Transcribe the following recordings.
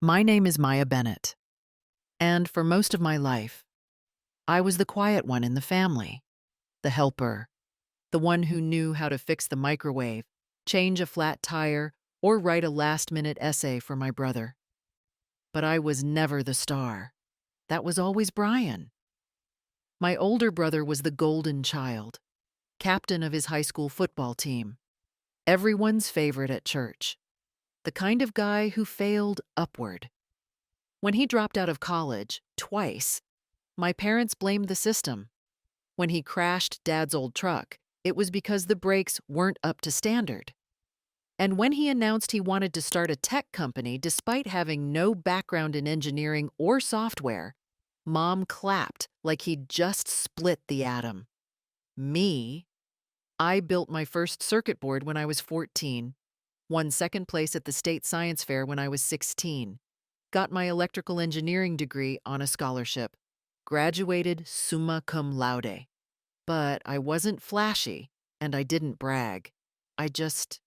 My name is Maya Bennett, and for most of my life, I was the quiet one in the family, the helper, the one who knew how to fix the microwave, change a flat tire, or write a last-minute essay for my brother. But I was never the star. That was always Brian. My older brother was the golden child, captain of his high school football team, everyone's favorite at church, the kind of guy who failed upward. When he dropped out of college, twice, my parents blamed the system. When he crashed Dad's old truck, it was because the brakes weren't up to standard. And when he announced he wanted to start a tech company despite having no background in engineering or software, Mom clapped like he'd just split the atom. Me? I built my first circuit board when I was 14, won second place at the state science fair when I was 16, got my electrical engineering degree on a scholarship, graduated summa cum laude. But I wasn't flashy, and I didn't brag. I just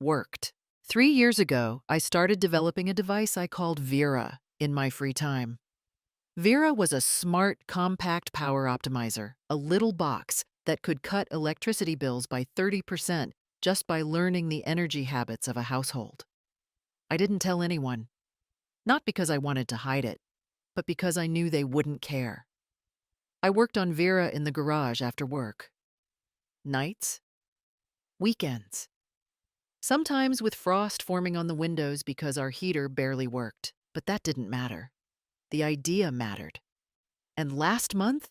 worked. 3 years ago, I started developing a device I called Vera in my free time. Vera was a smart, compact power optimizer, a little box that could cut electricity bills by 30% just by learning the energy habits of a household. I didn't tell anyone, not because I wanted to hide it, but because I knew they wouldn't care. I worked on Vera in the garage after work. Nights, weekends. Sometimes with frost forming on the windows because our heater barely worked, but that didn't matter. The idea mattered. And last month,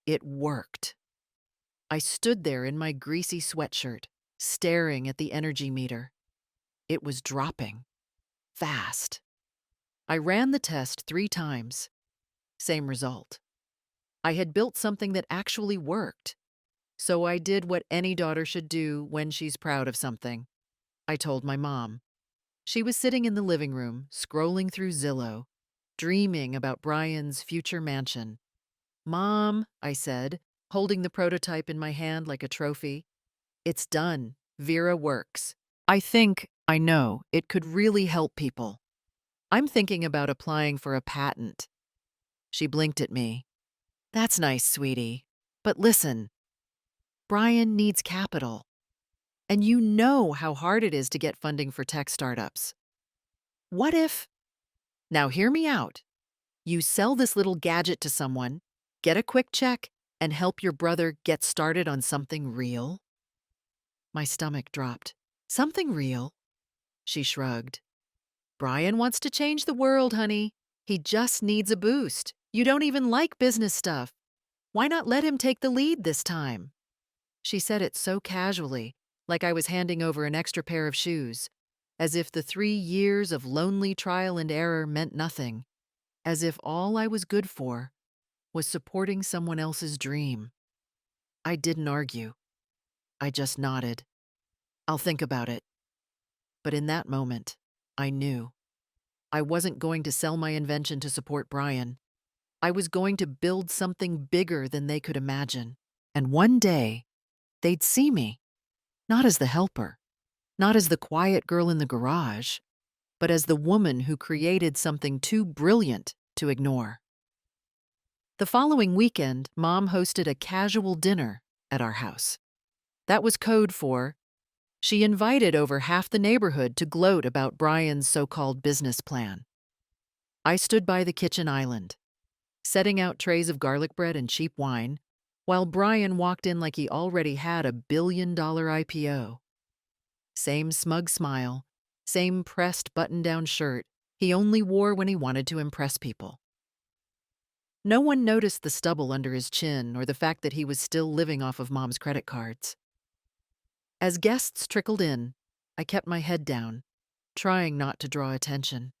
it worked. I stood there in my greasy sweatshirt, staring at the energy meter. It was dropping. Fast. I ran the test 3 times. Same result. I had built something that actually worked. So I did what any daughter should do when she's proud of something. I told my mom. She was sitting in the living room, scrolling through Zillow, dreaming about Brian's future mansion. "Mom," I said, holding the prototype in my hand like a trophy, "it's done. Vera works. I know, it could really help people. I'm thinking about applying for a patent." She blinked at me. "That's nice, sweetie. But listen, Brian needs capital. And you know how hard it is to get funding for tech startups. What if, now hear me out, you sell this little gadget to someone, get a quick check, and help your brother get started on something real?" My stomach dropped. "Something real?" She shrugged. "Brian wants to change the world, honey. He just needs a boost. You don't even like business stuff. Why not let him take the lead this time?" She said it so casually, like I was handing over an extra pair of shoes, as if the 3 years of lonely trial and error meant nothing, as if all I was good for was supporting someone else's dream. I didn't argue. I just nodded. "I'll think about it." But in that moment, I knew. I wasn't going to sell my invention to support Brian. I was going to build something bigger than they could imagine. And one day, they'd see me, not as the helper, not as the quiet girl in the garage, but as the woman who created something too brilliant to ignore. The following weekend, Mom hosted a casual dinner at our house. That was code for she invited over half the neighborhood to gloat about Brian's so-called business plan. I stood by the kitchen island, setting out trays of garlic bread and cheap wine, while Brian walked in like he already had a billion-dollar IPO. Same smug smile, same pressed button-down shirt he only wore when he wanted to impress people. No one noticed the stubble under his chin or the fact that he was still living off of Mom's credit cards. As guests trickled in, I kept my head down, trying not to draw attention.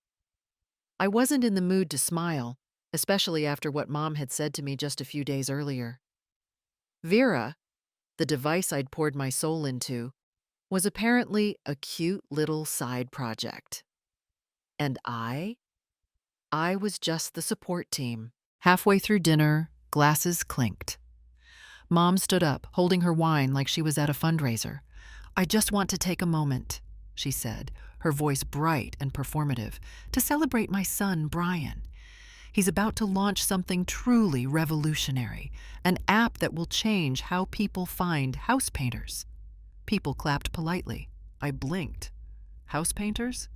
I wasn't in the mood to smile, especially after what Mom had said to me just a few days earlier. Vera, the device I'd poured my soul into, was apparently a cute little side project. And I was just the support team. Halfway through dinner, glasses clinked. Mom stood up, holding her wine like she was at a fundraiser. "I just want to take a moment." she said, her voice bright and performative, to celebrate my son, Brian. He's about to launch something truly revolutionary, an app that will change how people find house painters. People clapped politely. I blinked. House painters?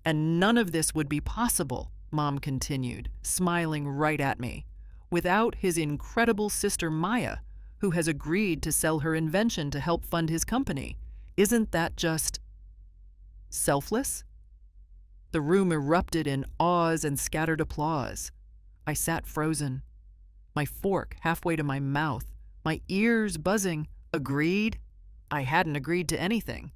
And none of this would be possible, Mom continued, smiling right at me, without his incredible sister Maya, who has agreed to sell her invention to help fund his company. Isn't that just selfless? The room erupted in awes and scattered applause. I sat frozen, my fork halfway to my mouth, my ears buzzing. Agreed? I hadn't agreed to anything.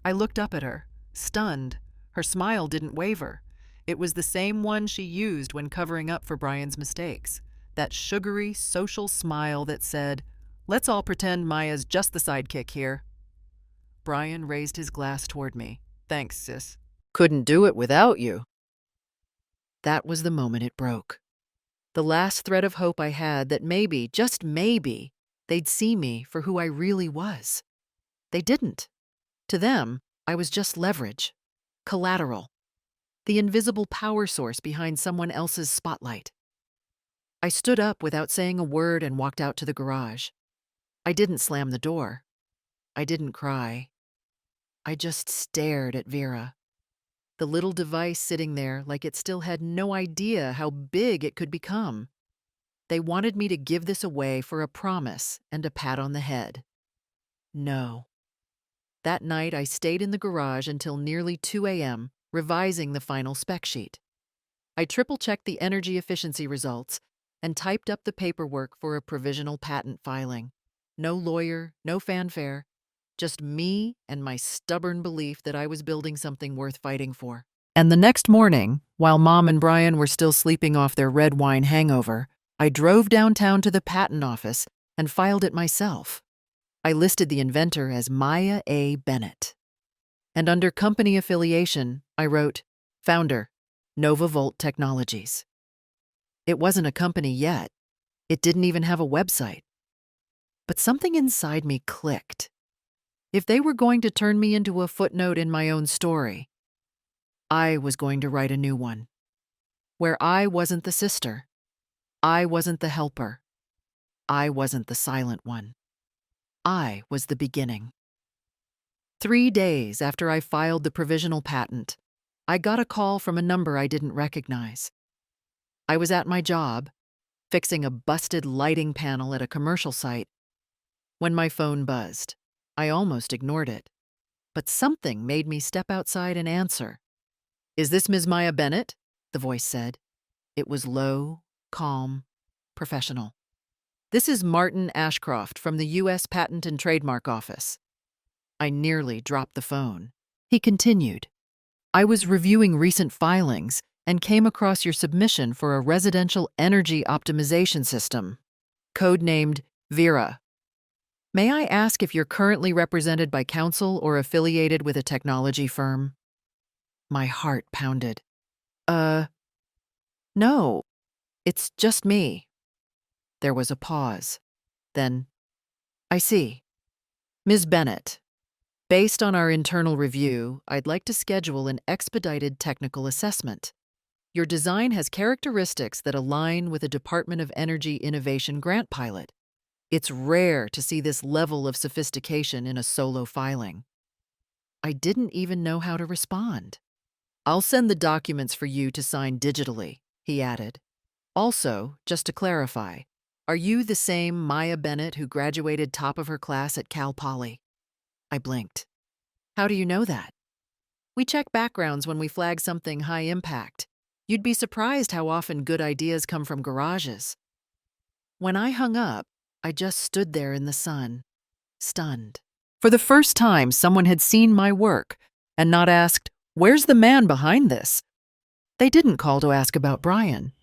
I looked up at her, stunned. Her smile didn't waver. It was the same one she used when covering up for Brian's mistakes. That sugary, social smile that said, "Let's all pretend Maya's just the sidekick here." Brian raised his glass toward me. "Thanks, sis. Couldn't do it without you." That was the moment it broke. The last thread of hope I had that maybe, just maybe, they'd see me for who I really was. They didn't. To them, I was just leverage, collateral, the invisible power source behind someone else's spotlight. I stood up without saying a word and walked out to the garage. I didn't slam the door. I didn't cry. I just stared at Vera, the little device sitting there like it still had no idea how big it could become. They wanted me to give this away for a promise and a pat on the head. No. That night, I stayed in the garage until nearly 2 a.m., revising the final spec sheet. I triple-checked the energy efficiency results and typed up the paperwork for a provisional patent filing. No lawyer, no fanfare, just me and my stubborn belief that I was building something worth fighting for. And the next morning, while Mom and Brian were still sleeping off their red wine hangover, I drove downtown to the patent office and filed it myself. I listed the inventor as Maya A. Bennett. And under company affiliation, I wrote, Founder, Nova Volt Technologies. It wasn't a company yet. It didn't even have a website. But something inside me clicked. If they were going to turn me into a footnote in my own story, I was going to write a new one, where I wasn't the sister, I wasn't the helper, I wasn't the silent one. I was the beginning. 3 days after I filed the provisional patent, I got a call from a number I didn't recognize. I was at my job, fixing a busted lighting panel at a commercial site, when my phone buzzed. I almost ignored it, but something made me step outside and answer. "Is this Ms. Maya Bennett?" the voice said. It was low, calm, professional. "This is Martin Ashcroft from the U.S. Patent and Trademark Office." I nearly dropped the phone. He continued, "I was reviewing recent filings and came across your submission for a residential energy optimization system, codenamed Vera. May I ask if you're currently represented by counsel or affiliated with a technology firm?" My heart pounded. No, it's just me." There was a pause. Then, "I see. Ms. Bennett, based on our internal review, I'd like to schedule an expedited technical assessment. Your design has characteristics that align with a Department of Energy Innovation grant pilot. It's rare to see this level of sophistication in a solo filing." I didn't even know how to respond. "I'll send the documents for you to sign digitally," he added. "Also, just to clarify, are you the same Maya Bennett who graduated top of her class at Cal Poly?" I blinked. "How do you know that?" "We check backgrounds when we flag something high impact. You'd be surprised how often good ideas come from garages." When I hung up, I just stood there in the sun, stunned. For the first time, someone had seen my work and not asked, "Where's the man behind this?" They didn't call to ask about Brian.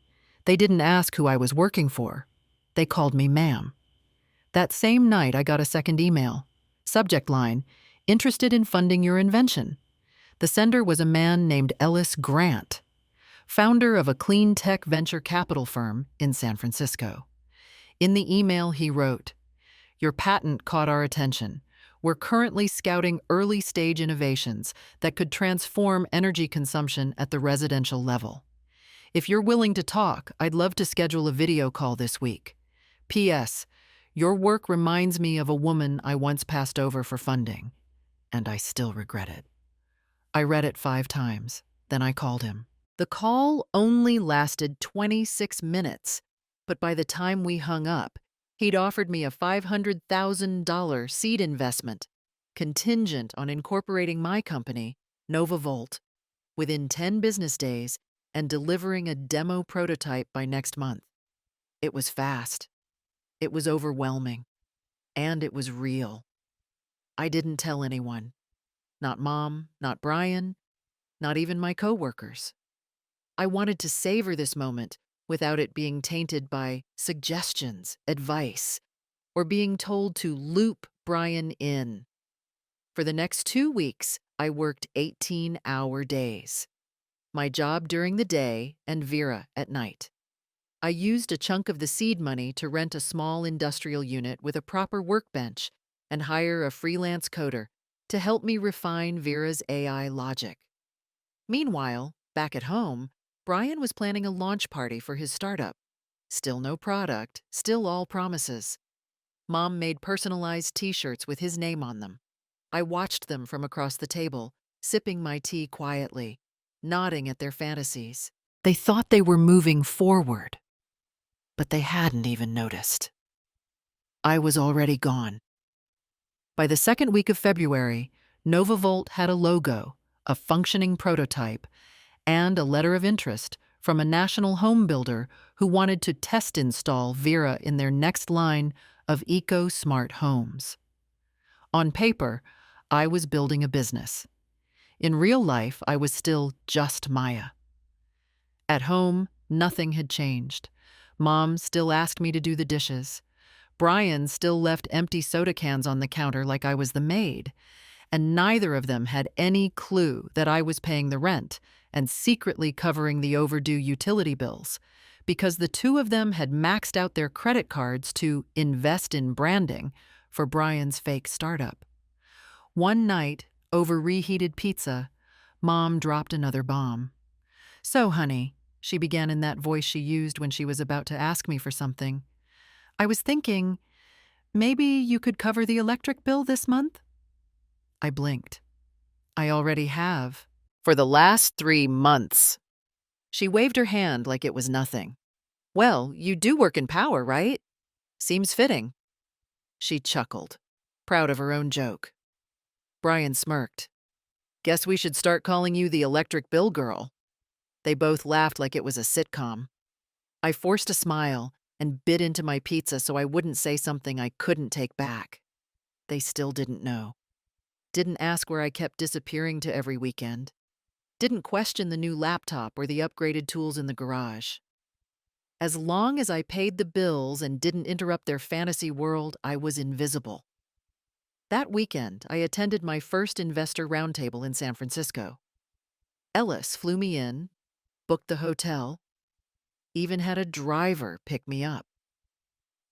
They didn't ask who I was working for. They called me ma'am. That same night, I got a second email. Subject line, "Interested in funding your invention." The sender was a man named Ellis Grant, founder of a clean tech venture capital firm in San Francisco. In the email, he wrote, "Your patent caught our attention. We're currently scouting early-stage innovations that could transform energy consumption at the residential level. If you're willing to talk, I'd love to schedule a video call this week. P.S. Your work reminds me of a woman I once passed over for funding, and I still regret it. I read it 5 times, then I called him. The call only lasted 26 minutes, but by the time we hung up, he'd offered me a $500,000 seed investment, contingent on incorporating my company, NovaVolt, within 10 business days and delivering a demo prototype by next month. It was fast. It was overwhelming. And it was real. I didn't tell anyone. Not Mom, not Brian, not even my coworkers. I wanted to savor this moment without it being tainted by suggestions, advice, or being told to loop Brian in. For the next 2 weeks, I worked 18-hour days. My job during the day and Vera at night. I used a chunk of the seed money to rent a small industrial unit with a proper workbench and hire a freelance coder to help me refine Vera's AI logic. Meanwhile, back at home, Brian was planning a launch party for his startup. Still no product, still all promises. Mom made personalized t-shirts with his name on them. I watched them from across the table, sipping my tea quietly, nodding at their fantasies. They thought they were moving forward, but they hadn't even noticed. I was already gone. By the second week of February, NovaVolt had a logo, a functioning prototype, and a letter of interest from a national home builder who wanted to test install Vera in their next line of eco-smart homes. On paper, I was building a business. In real life, I was still just Maya. At home, nothing had changed. Mom still asked me to do the dishes. Brian still left empty soda cans on the counter like I was the maid. And neither of them had any clue that I was paying the rent and secretly covering the overdue utility bills, because the two of them had maxed out their credit cards to invest in branding for Brian's fake startup. One night, over reheated pizza, Mom dropped another bomb. "So, honey," she began in that voice she used when she was about to ask me for something, "I was thinking, maybe you could cover the electric bill this month?" I blinked. "I already have. For the last 3 months." She waved her hand like it was nothing. "Well, you do work in power, right? Seems fitting." She chuckled, proud of her own joke. Brian smirked. "Guess we should start calling you the electric bill girl." They both laughed like it was a sitcom. I forced a smile and bit into my pizza so I wouldn't say something I couldn't take back. They still didn't know. Didn't ask where I kept disappearing to every weekend. Didn't question the new laptop or the upgraded tools in the garage. As long as I paid the bills and didn't interrupt their fantasy world, I was invisible. That weekend, I attended my first investor roundtable in San Francisco. Ellis flew me in, booked the hotel, even had a driver pick me up.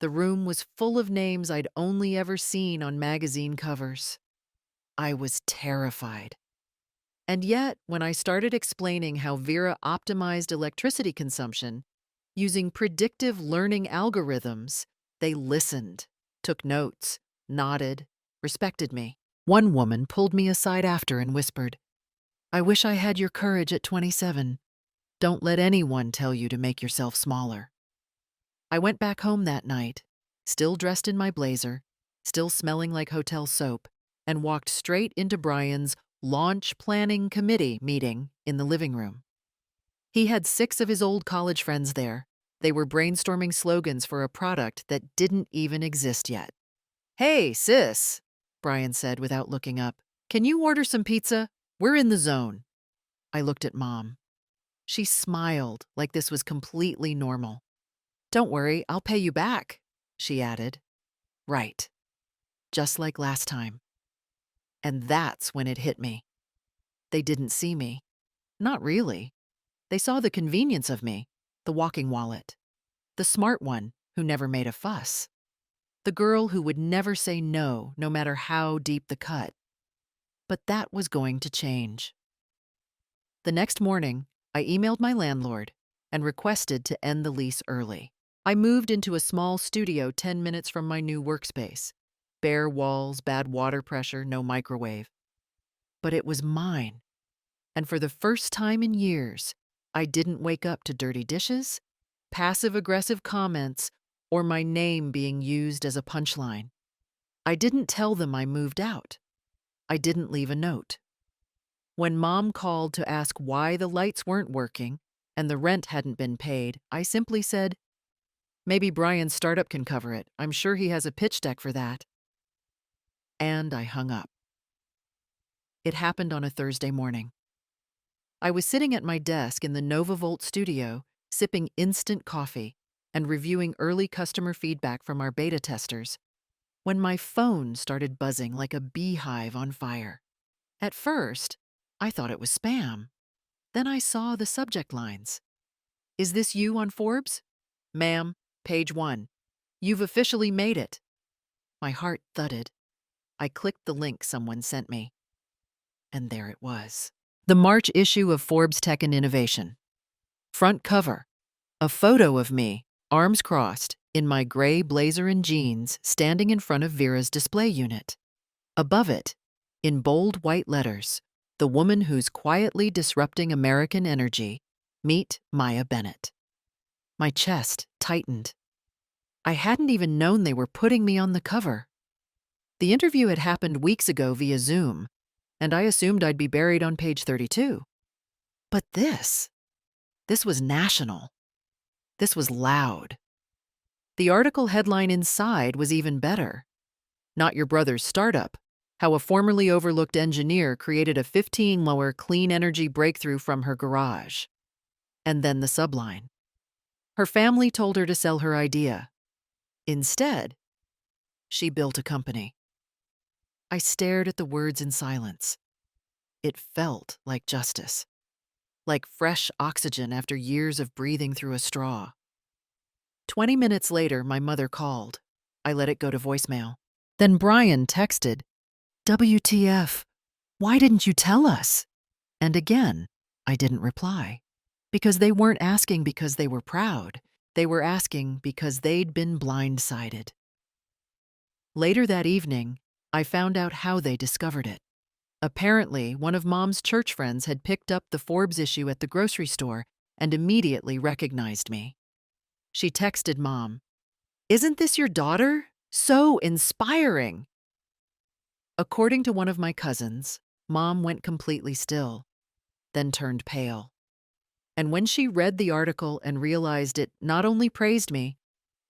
The room was full of names I'd only ever seen on magazine covers. I was terrified. And yet, when I started explaining how Vera optimized electricity consumption using predictive learning algorithms, they listened, took notes, nodded, respected me. One woman pulled me aside after and whispered, "I wish I had your courage at 27. Don't let anyone tell you to make yourself smaller." I went back home that night, still dressed in my blazer, still smelling like hotel soap, and walked straight into Brian's launch planning committee meeting in the living room. He had 6 of his old college friends there. They were brainstorming slogans for a product that didn't even exist yet. "Hey, sis," Brian said without looking up. "Can you order some pizza? We're in the zone." I looked at Mom. She smiled like this was completely normal. "Don't worry, I'll pay you back," she added. Right. Just like last time. And that's when it hit me. They didn't see me. Not really. They saw the convenience of me, the walking wallet, the smart one who never made a fuss. the girl who would never say no, no matter how deep the cut. But that was going to change. The next morning, I emailed my landlord and requested to end the lease early. I moved into a small studio 10 minutes from my new workspace. Bare walls, bad water pressure, no microwave. But it was mine. And for the first time in years, I didn't wake up to dirty dishes, passive-aggressive comments, or my name being used as a punchline. I didn't tell them I moved out. I didn't leave a note. When Mom called to ask why the lights weren't working and the rent hadn't been paid, I simply said, "Maybe Brian's startup can cover it. I'm sure he has a pitch deck for that." And I hung up. It happened on a Thursday morning. I was sitting at my desk in the NovaVolt studio, sipping instant coffee and reviewing early customer feedback from our beta testers, when my phone started buzzing like a beehive on fire. At first, I thought it was spam. Then I saw the subject lines. "Is this you on Forbes? Ma'am, page 1. You've officially made it." My heart thudded. I clicked the link someone sent me. And there it was. The March issue of Forbes Tech and Innovation. Front cover. A photo of me, arms crossed, in my gray blazer and jeans, standing in front of Vera's display unit. Above it, in bold white letters, the woman who's quietly disrupting American energy, meet Maya Bennett. My chest tightened. I hadn't even known they were putting me on the cover. The interview had happened weeks ago via Zoom, and I assumed I'd be buried on page 32. But this was national. This was loud. The article headline inside was even better. "Not Your Brother's Startup: How a Formerly Overlooked Engineer Created a 15-Lower Clean Energy Breakthrough from Her Garage." And then the subline. Her family told her to sell her idea. Instead, she built a company. I stared at the words in silence. It felt like justice, like fresh oxygen after years of breathing through a straw. 20 minutes later, my mother called. I let it go to voicemail. Then Brian texted, "WTF, why didn't you tell us?" And again, I didn't reply. Because they weren't asking because they were proud. They were asking because they'd been blindsided. Later that evening, I found out how they discovered it. Apparently, one of Mom's church friends had picked up the Forbes issue at the grocery store and immediately recognized me. She texted Mom, "Isn't this your daughter? So inspiring." According to one of my cousins, Mom went completely still, then turned pale. And when she read the article and realized it not only praised me,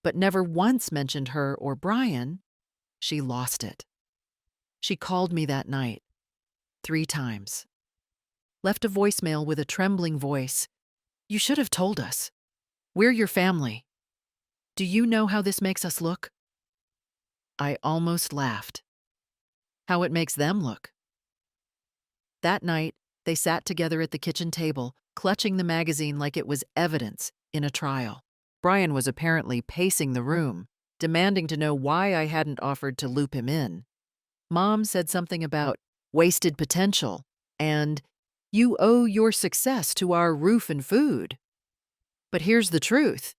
but never once mentioned her or Brian, she lost it. She called me that night, 3 times. Left a voicemail with a trembling voice. "You should have told us. We're your family. Do you know how this makes us look?" I almost laughed. How it makes them look. That night, they sat together at the kitchen table, clutching the magazine like it was evidence in a trial. Brian was apparently pacing the room, demanding to know why I hadn't offered to loop him in. Mom said something about wasted potential and "You owe your success to our roof and food." But here's the truth.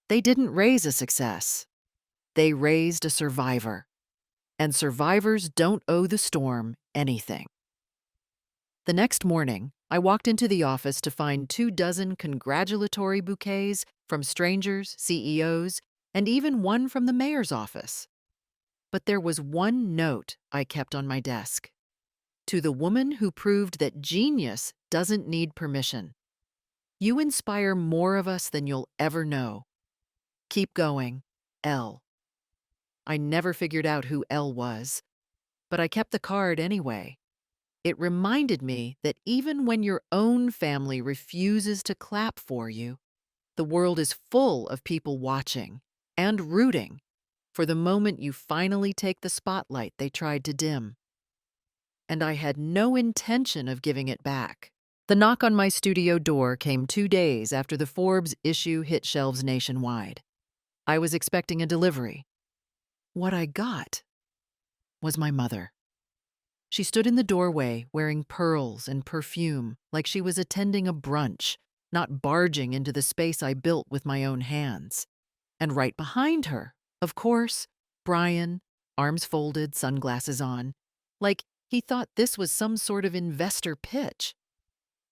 They didn't raise a success. They raised a survivor. And survivors don't owe the storm anything. The next morning, I walked into the office to find 24 congratulatory bouquets from strangers, CEOs, and even one from the mayor's office. But there was one note I kept on my desk. To the woman who proved that genius doesn't need permission. You inspire more of us than you'll ever know. Keep going, L. I never figured out who L was, but I kept the card anyway. It reminded me that even when your own family refuses to clap for you, the world is full of people watching and rooting for the moment you finally take the spotlight they tried to dim. And I had no intention of giving it back. The knock on my studio door came 2 days after the Forbes issue hit shelves nationwide. I was expecting a delivery. What I got was my mother. She stood in the doorway wearing pearls and perfume like she was attending a brunch, not barging into the space I built with my own hands. And right behind her, of course, Brian, arms folded, sunglasses on, like he thought this was some sort of investor pitch.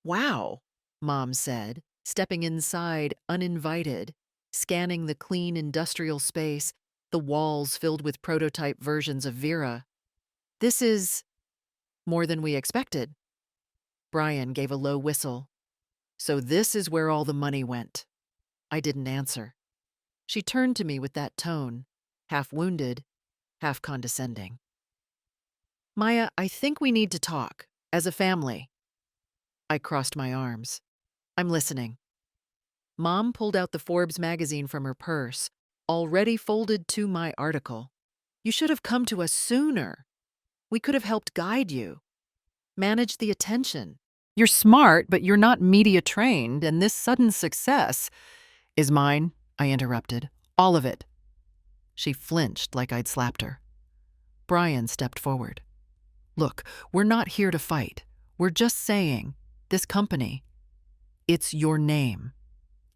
Wow, Mom said, stepping inside uninvited, scanning the clean industrial space, the walls filled with prototype versions of Vera. This is more than we expected. Brian gave a low whistle. So this is where all the money went. I didn't answer. She turned to me with that tone, half wounded, half condescending. Maya, I think we need to talk, as a family. I crossed my arms. I'm listening. Mom pulled out the Forbes magazine from her purse, already folded to my article. You should have come to us sooner. We could have helped guide you, manage the attention. You're smart, but you're not media trained, and this sudden success is mine, I interrupted. All of it. She flinched like I'd slapped her. Brian stepped forward. Look, we're not here to fight. We're just saying, this company, it's your name.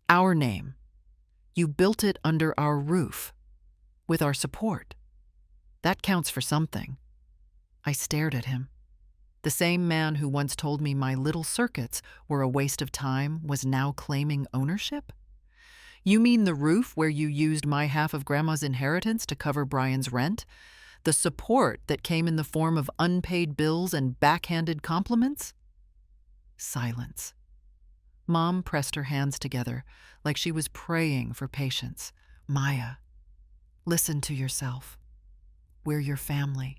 Our name. You built it under our roof, with our support. That counts for something. I stared at him. The same man who once told me my little circuits were a waste of time was now claiming ownership? You mean the roof where you used my half of Grandma's inheritance to cover Brian's rent? The support that came in the form of unpaid bills and backhanded compliments? Silence. Mom pressed her hands together like she was praying for patience. Maya, listen to yourself. We're your family.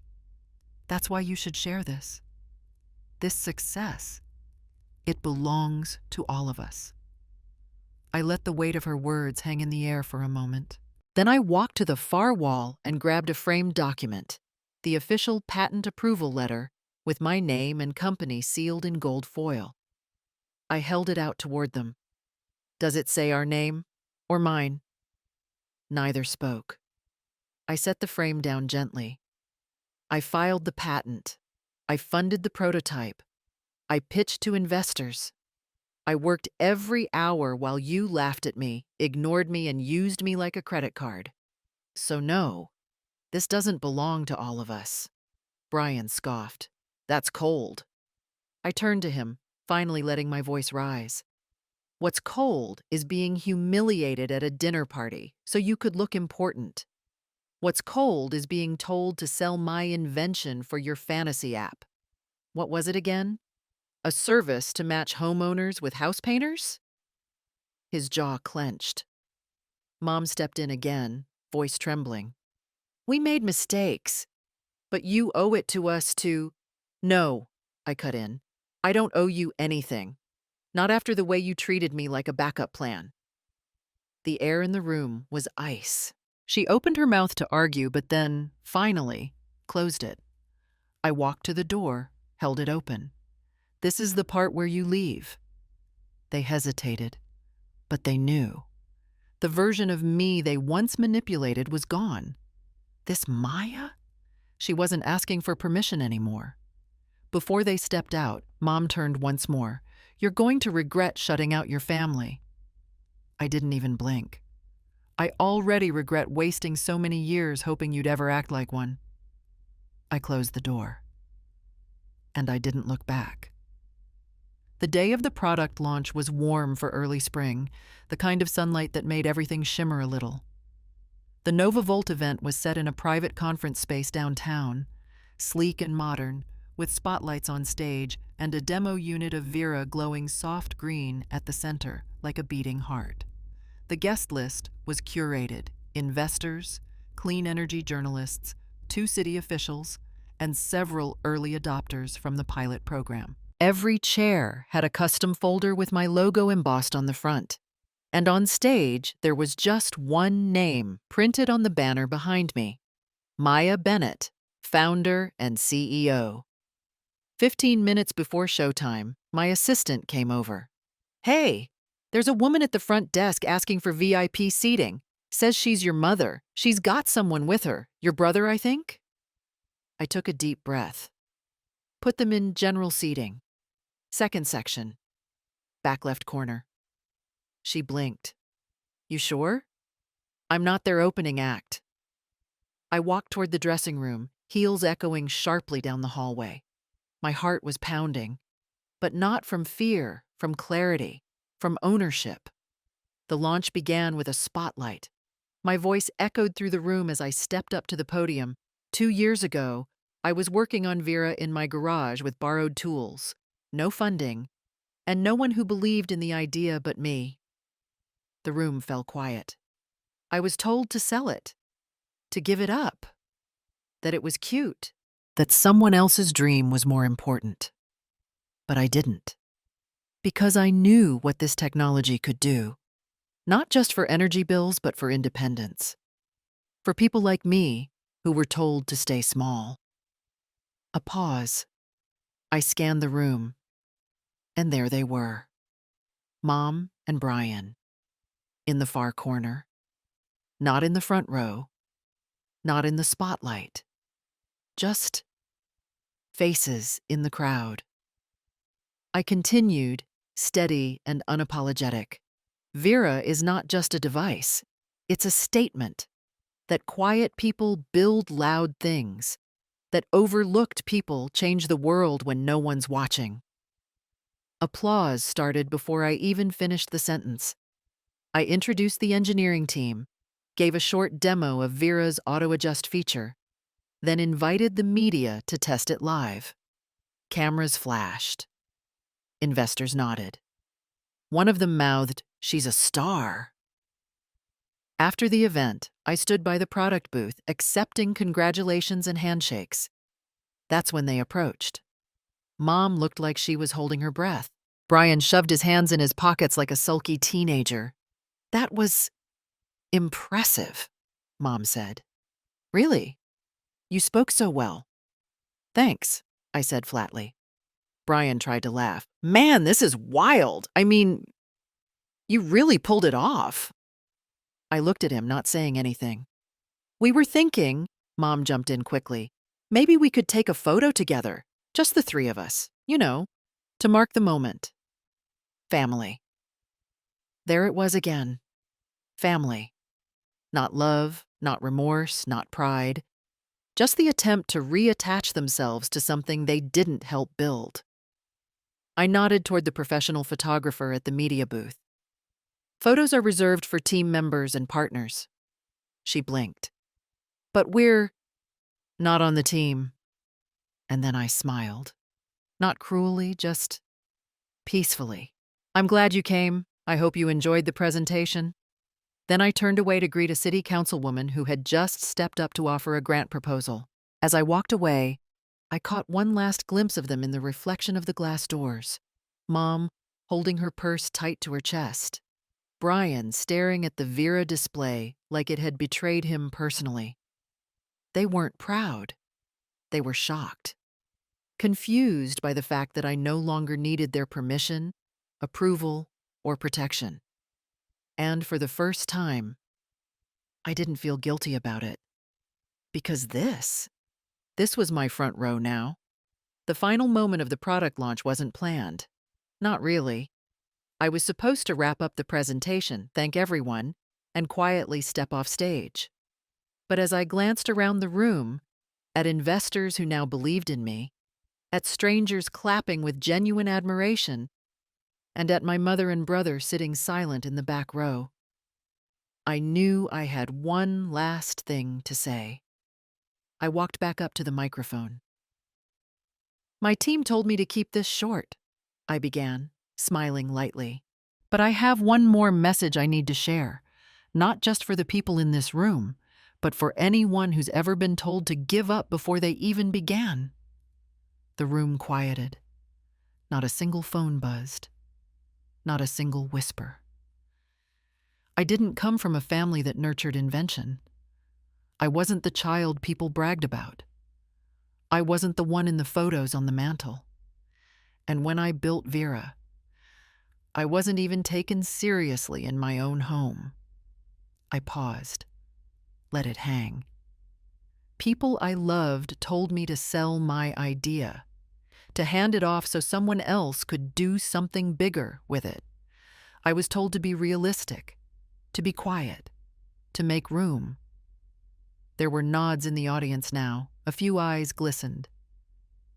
That's why you should share this. This success, it belongs to all of us. I let the weight of her words hang in the air for a moment. Then I walked to the far wall and grabbed a framed document, the official patent approval letter with my name and company sealed in gold foil. I held it out toward them. Does it say our name or mine? Neither spoke. I set the frame down gently. I filed the patent. I funded the prototype. I pitched to investors. I worked every hour while you laughed at me, ignored me, and used me like a credit card. So no, this doesn't belong to all of us. Brian scoffed. That's cold. I turned to him, finally letting my voice rise. What's cold is being humiliated at a dinner party so you could look important. What's cold is being told to sell my invention for your fantasy app. What was it again? A service to match homeowners with house painters? His jaw clenched. Mom stepped in again, voice trembling. We made mistakes, but you owe it to us to... No, I cut in. I don't owe you anything. Not after the way you treated me like a backup plan. The air in the room was ice. She opened her mouth to argue, but then, finally, closed it. I walked to the door, held it open. This is the part where you leave. They hesitated, but they knew. The version of me they once manipulated was gone. This Maya? She wasn't asking for permission anymore. Before they stepped out, Mom turned once more. You're going to regret shutting out your family. I didn't even blink. I already regret wasting so many years hoping you'd ever act like one. I closed the door. And I didn't look back. The day of the product launch was warm for early spring, the kind of sunlight that made everything shimmer a little. The Nova Volt event was set in a private conference space downtown, sleek and modern, with spotlights on stage and a demo unit of Vera glowing soft green at the center, like a beating heart. The guest list was curated: investors, clean energy journalists, 2 city officials, and several early adopters from the pilot program. Every chair had a custom folder with my logo embossed on the front. And on stage, there was just one name printed on the banner behind me: Maya Bennett, founder and CEO. 15 minutes before showtime, my assistant came over. Hey, there's a woman at the front desk asking for VIP seating. Says she's your mother. She's got someone with her. Your brother, I think? I took a deep breath. Put them in general seating. Second section. Back left corner. She blinked. You sure? I'm not their opening act. I walked toward the dressing room, heels echoing sharply down the hallway. My heart was pounding, but not from fear, from clarity, from ownership. The launch began with a spotlight. My voice echoed through the room as I stepped up to the podium. 2 years ago, I was working on Vera in my garage with borrowed tools, no funding, and no one who believed in the idea but me. The room fell quiet. I was told to sell it, to give it up, that it was cute, that someone else's dream was more important. But I didn't. Because I knew what this technology could do, not just for energy bills, but for independence. For people like me who were told to stay small. A pause. I scanned the room, and there they were. Mom and Brian, in the far corner. Not in the front row, not in the spotlight. Just faces in the crowd. I continued, steady and unapologetic. Vera is not just a device. It's a statement that quiet people build loud things, that overlooked people change the world when no one's watching. Applause started before I even finished the sentence. I introduced the engineering team, gave a short demo of Vera's auto-adjust feature, then invited the media to test it live. Cameras flashed. Investors nodded. One of them mouthed, "She's a star." After the event, I stood by the product booth, accepting congratulations and handshakes. That's when they approached. Mom looked like she was holding her breath. Brian shoved his hands in his pockets like a sulky teenager. That was impressive, Mom said. Really? You spoke so well. Thanks, I said flatly. Brian tried to laugh. Man, this is wild. I mean, you really pulled it off. I looked at him, not saying anything. We were thinking, Mom jumped in quickly, maybe we could take a photo together, just the three of us, to mark the moment. Family. There it was again. Family. Not love, not remorse, not pride. Just the attempt to reattach themselves to something they didn't help build. I nodded toward the professional photographer at the media booth. Photos are reserved for team members and partners. She blinked. But we're not on the team. And then I smiled. Not cruelly, just peacefully. I'm glad you came. I hope you enjoyed the presentation. Then I turned away to greet a city councilwoman who had just stepped up to offer a grant proposal. As I walked away, I caught one last glimpse of them in the reflection of the glass doors. Mom holding her purse tight to her chest. Brian staring at the Vera display like it had betrayed him personally. They weren't proud. They were shocked. Confused by the fact that I no longer needed their permission, approval, or protection. And for the first time, I didn't feel guilty about it. Because this was my front row now. The final moment of the product launch wasn't planned. Not really. I was supposed to wrap up the presentation, thank everyone, and quietly step off stage. But as I glanced around the room, at investors who now believed in me, at strangers clapping with genuine admiration, and at my mother and brother sitting silent in the back row, I knew I had one last thing to say. I walked back up to the microphone. My team told me to keep this short, I began, smiling lightly. But I have one more message I need to share, not just for the people in this room, but for anyone who's ever been told to give up before they even began. The room quieted. Not a single phone buzzed. Not a single whisper. I didn't come from a family that nurtured invention. I wasn't the child people bragged about. I wasn't the one in the photos on the mantle. And when I built Vera, I wasn't even taken seriously in my own home. I paused, let it hang. People I loved told me to sell my idea, to hand it off so someone else could do something bigger with it. I was told to be realistic, to be quiet, to make room. There were nods in the audience now, a few eyes glistened.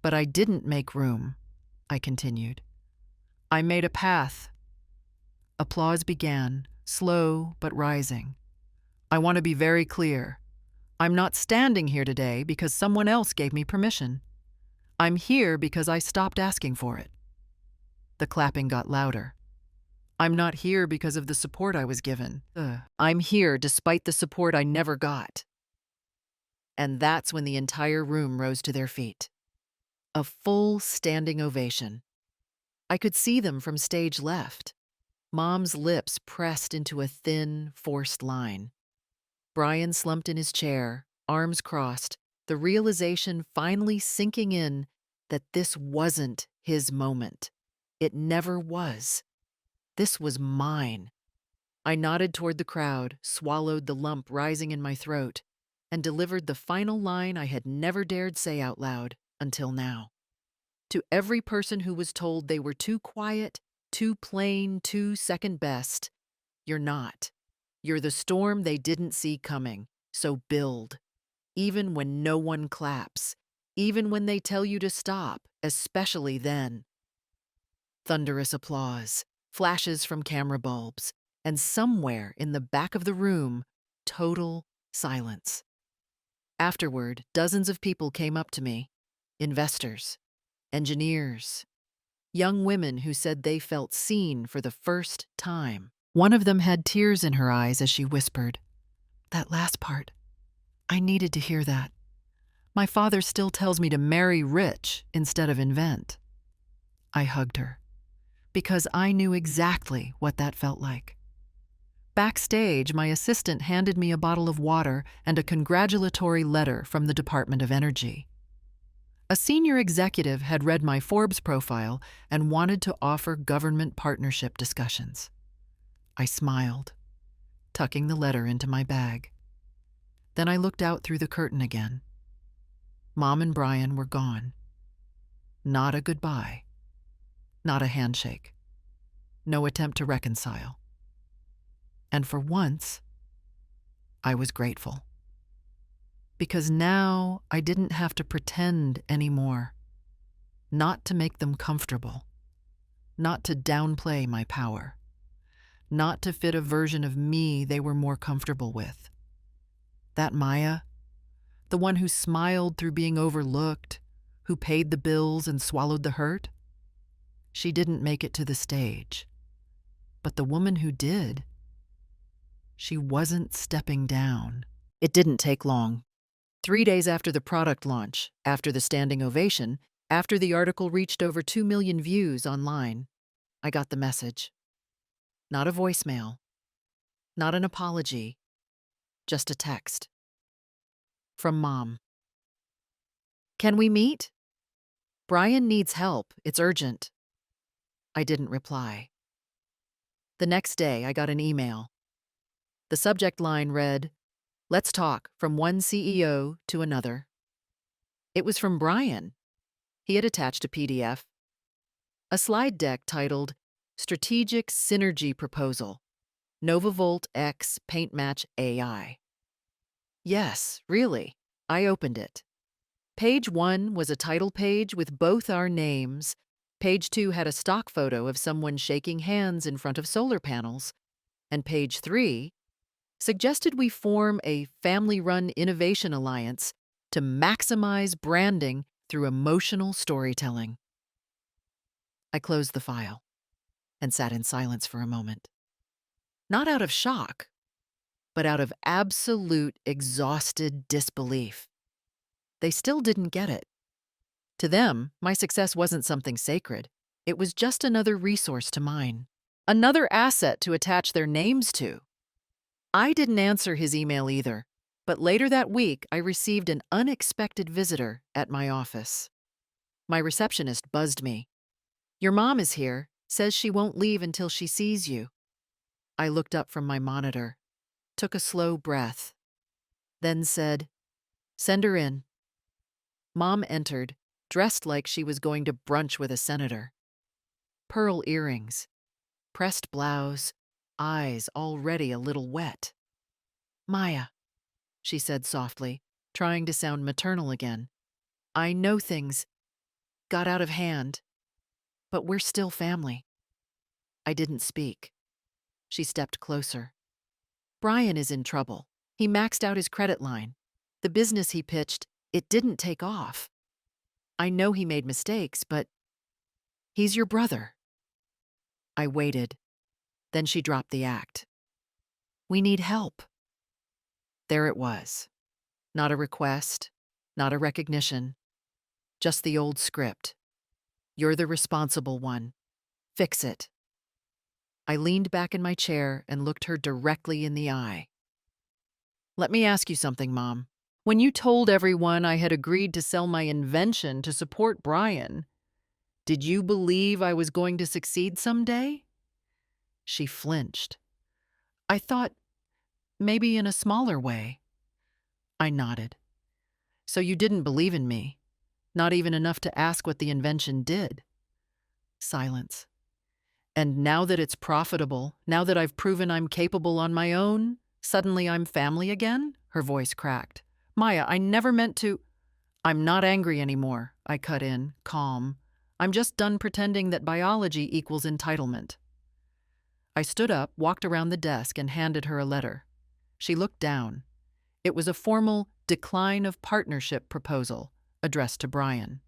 But I didn't make room, I continued. I made a path. Applause began, slow but rising. I want to be very clear. I'm not standing here today because someone else gave me permission. I'm here because I stopped asking for it. The clapping got louder. I'm not here because of the support I was given. I'm here despite the support I never got. And that's when the entire room rose to their feet. A full standing ovation. I could see them from stage left. Mom's lips pressed into a thin, forced line. Brian slumped in his chair, arms crossed, the realization finally sinking in that this wasn't his moment. It never was. This was mine. I nodded toward the crowd, swallowed the lump rising in my throat, and delivered the final line I had never dared say out loud until now. To every person who was told they were too quiet, too plain, too second best, you're not. You're the storm they didn't see coming, so build. Even when no one claps, even when they tell you to stop, especially then. Thunderous applause, flashes from camera bulbs, and somewhere in the back of the room, total silence. Afterward, dozens of people came up to me, investors, engineers, young women who said they felt seen for the first time. One of them had tears in her eyes as she whispered, "That last part, I needed to hear that. My father still tells me to marry rich instead of invent." I hugged her, because I knew exactly what that felt like. Backstage, my assistant handed me a bottle of water and a congratulatory letter from the Department of Energy. A senior executive had read my Forbes profile and wanted to offer government partnership discussions. I smiled, tucking the letter into my bag. Then I looked out through the curtain again. Mom and Brian were gone. Not a goodbye. Not a handshake. No attempt to reconcile. And for once, I was grateful. Because now I didn't have to pretend anymore. Not to make them comfortable. Not to downplay my power. Not to fit a version of me they were more comfortable with. That Maya, the one who smiled through being overlooked, who paid the bills and swallowed the hurt, she didn't make it to the stage. But the woman who did, she wasn't stepping down. It didn't take long. 3 days after the product launch, after the standing ovation, after the article reached over 2 million views online, I got the message. Not a voicemail, not an apology, just a text. From Mom. "Can we meet? Brian needs help. It's urgent." I didn't reply. The next day, I got an email. The subject line read, "Let's talk from one CEO to another." It was from Brian. He had attached a PDF. A slide deck titled, "Strategic Synergy Proposal, NovaVolt X Paint Match AI." Yes, really. I opened it. Page 1 was a title page with both our names. Page 2 had a stock photo of someone shaking hands in front of solar panels. And page 3 suggested we form a family-run innovation alliance to maximize branding through emotional storytelling. I closed the file and sat in silence for a moment. Not out of shock, but out of absolute exhausted disbelief. They still didn't get it. To them, my success wasn't something sacred. It was just another resource to mine, another asset to attach their names to. I didn't answer his email either, but later that week I received an unexpected visitor at my office. My receptionist buzzed me. "Your mom is here, says she won't leave until she sees you." I looked up from my monitor. took a slow breath, then said, "Send her in." Mom entered, dressed like she was going to brunch with a senator. Pearl earrings, pressed blouse, eyes already a little wet. "Maya," she said softly, trying to sound maternal again. "I know things got out of hand, but we're still family." I didn't speak. She stepped closer. "Brian is in trouble. He maxed out his credit line. The business he pitched, it didn't take off. I know he made mistakes, but he's your brother." I waited. Then she dropped the act. "We need help." There it was. Not a request, not a recognition, just the old script. "You're the responsible one. Fix it." I leaned back in my chair and looked her directly in the eye. "Let me ask you something, Mom. When you told everyone I had agreed to sell my invention to support Brian, did you believe I was going to succeed someday?" She flinched. "I thought maybe in a smaller way." I nodded. "So you didn't believe in me, not even enough to ask what the invention did?" Silence. "And now that it's profitable, now that I've proven I'm capable on my own, suddenly I'm family again?" Her voice cracked. "Maya, I never meant to—" "I'm not angry anymore," I cut in, calm. "I'm just done pretending that biology equals entitlement." I stood up, walked around the desk, and handed her a letter. She looked down. It was a formal decline of partnership proposal addressed to Brian.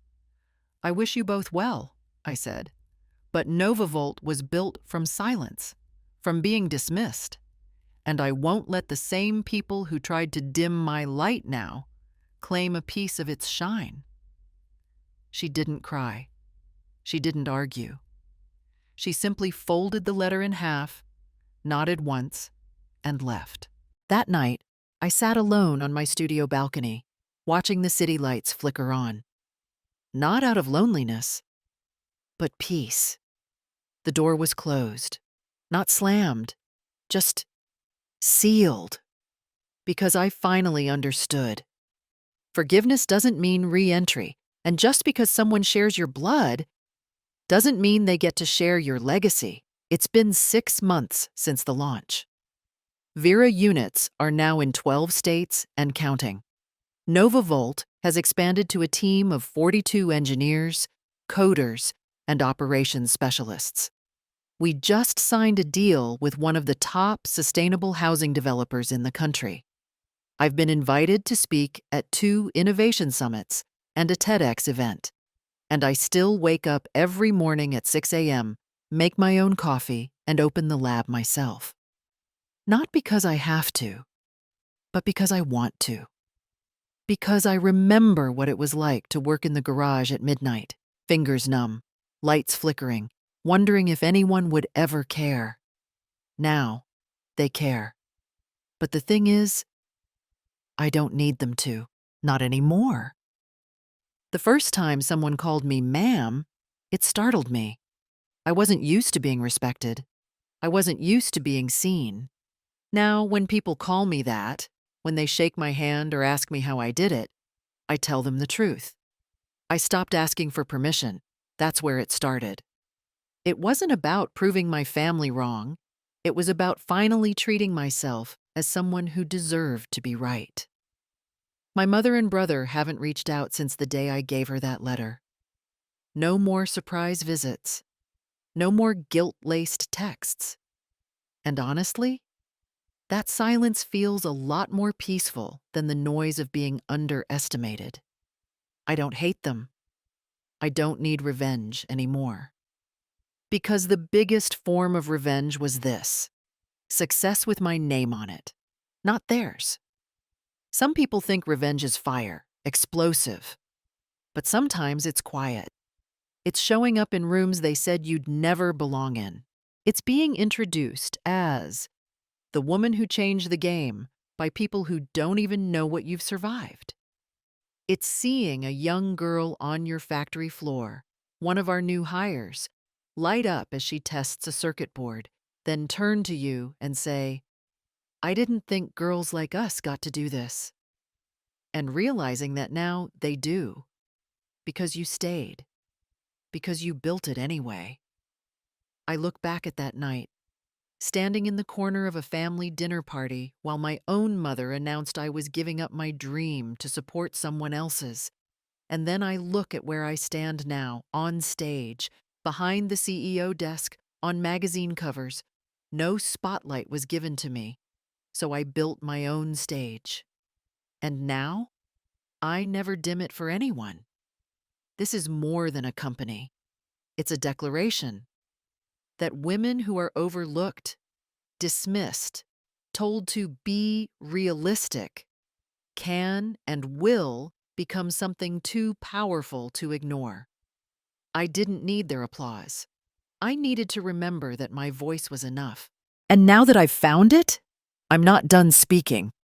"I wish you both well," I said. "But NovaVolt was built from silence, from being dismissed. And I won't let the same people who tried to dim my light now claim a piece of its shine." She didn't cry. She didn't argue. She simply folded the letter in half, nodded once, and left. That night, I sat alone on my studio balcony, watching the city lights flicker on. Not out of loneliness, but peace. The door was closed, not slammed, just sealed, because I finally understood. Forgiveness doesn't mean re-entry, and just because someone shares your blood doesn't mean they get to share your legacy. It's been 6 months since the launch. Vera units are now in 12 states and counting. NovaVolt has expanded to a team of 42 engineers, coders, and operations specialists. We just signed a deal with one of the top sustainable housing developers in the country. I've been invited to speak at 2 innovation summits and a TEDx event. And I still wake up every morning at 6 a.m., make my own coffee, and open the lab myself. Not because I have to, but because I want to. Because I remember what it was like to work in the garage at midnight, fingers numb, lights flickering, wondering if anyone would ever care. Now, they care. But the thing is, I don't need them to. Not anymore. The first time someone called me ma'am, it startled me. I wasn't used to being respected. I wasn't used to being seen. Now, when people call me that, when they shake my hand or ask me how I did it, I tell them the truth. I stopped asking for permission. That's where it started. It wasn't about proving my family wrong. It was about finally treating myself as someone who deserved to be right. My mother and brother haven't reached out since the day I gave her that letter. No more surprise visits. No more guilt-laced texts. And honestly, that silence feels a lot more peaceful than the noise of being underestimated. I don't hate them. I don't need revenge anymore. Because the biggest form of revenge was this: success with my name on it, not theirs. Some people think revenge is fire, explosive. But sometimes it's quiet. It's showing up in rooms they said you'd never belong in. It's being introduced as the woman who changed the game by people who don't even know what you've survived. It's seeing a young girl on your factory floor, one of our new hires, light up as she tests a circuit board, then turn to you and say, I didn't think girls like us got to do this. And realizing that now they do, because you stayed, because you built it anyway. I look back at that night, standing in the corner of a family dinner party while my own mother announced I was giving up my dream to support someone else's. And then I look at where I stand now, on stage, behind the CEO desk, on magazine covers. No spotlight was given to me, so I built my own stage. And now, I never dim it for anyone. This is more than a company. It's a declaration that women who are overlooked, dismissed, told to be realistic, can and will become something too powerful to ignore. I didn't need their applause. I needed to remember that my voice was enough. And now that I've found it, I'm not done speaking.